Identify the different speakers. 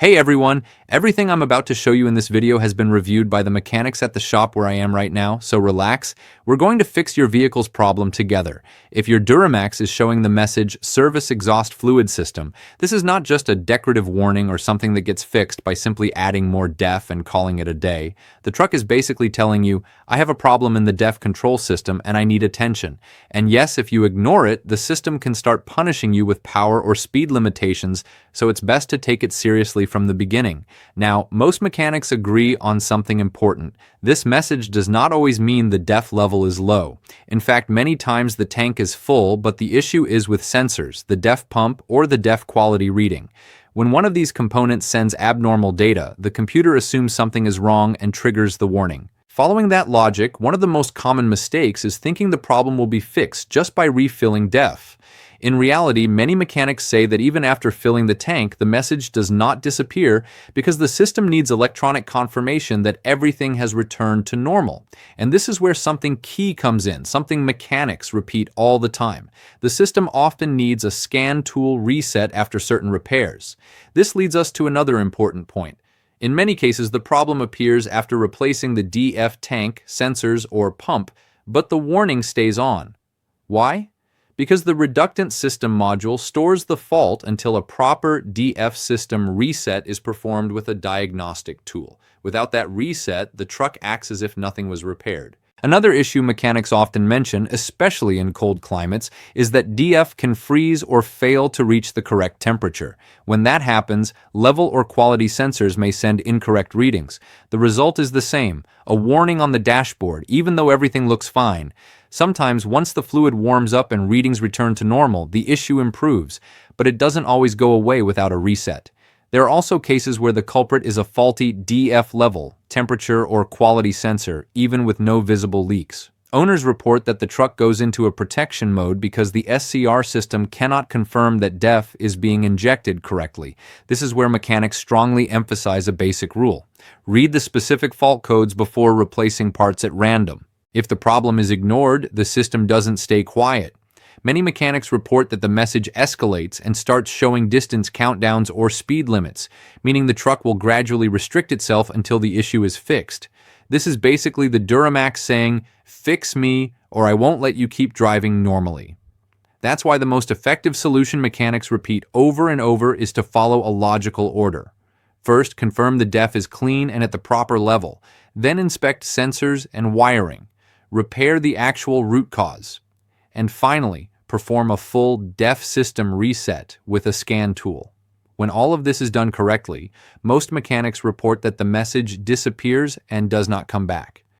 Speaker 1: Hey everyone, everything I'm about to show you in this video has been reviewed by the mechanics at the shop where I am right now, so relax. We're going to fix your vehicle's problem together. If your Duramax is showing the message Service Exhaust Fluid System, this is not just a decorative warning or something that gets fixed by simply adding more DEF and calling it a day. The truck is basically telling you, I have a problem in the DEF control system and I need attention. And yes, if you ignore it, the system can start punishing you with power or speed limitations, so it's best to take it seriously from the beginning. Now, most mechanics agree on something important. This message does not always mean the DEF level is low. In fact, many times the tank is full, but the issue is with sensors, the DEF pump, or the DEF quality reading. When one of these components sends abnormal data, the computer assumes something is wrong and triggers the warning. Following that logic, one of the most common mistakes is thinking the problem will be fixed just by refilling DEF. In reality, many mechanics say that even after filling the tank, the message does not disappear because the system needs electronic confirmation that everything has returned to normal. And this is where something key comes in, something mechanics repeat all the time. The system often needs a scan tool reset after certain repairs. This leads us to another important point. In many cases, the problem appears after replacing the DF tank, sensors, or pump, but the warning stays on. Why? Because the reductant system module stores the fault until a proper DF system reset is performed with a diagnostic tool. Without that reset, the truck acts as if nothing was repaired. Another issue mechanics often mention, especially in cold climates, is that DF can freeze or fail to reach the correct temperature. When that happens, level or quality sensors may send incorrect readings. The result is the same, a warning on the dashboard, even though everything looks fine. Sometimes, once the fluid warms up and readings return to normal, the issue improves, but it doesn't always go away without a reset. There are also cases where the culprit is a faulty DF level, temperature, or quality sensor, even with no visible leaks. Owners report that the truck goes into a protection mode because the SCR system cannot confirm that DEF is being injected correctly. This is where mechanics strongly emphasize a basic rule. Read the specific fault codes before replacing parts at random. If the problem is ignored, the system doesn't stay quiet. Many mechanics report that the message escalates and starts showing distance countdowns or speed limits, meaning the truck will gradually restrict itself until the issue is fixed. This is basically the Duramax saying, "Fix me, or I won't let you keep driving normally." That's why the most effective solution mechanics repeat over and over is to follow a logical order. First, confirm the DEF is clean and at the proper level. Then inspect sensors and wiring. Repair the actual root cause. And finally, perform a full DEF system reset with a scan tool. When all of this is done correctly, most mechanics report that the message disappears and does not come back.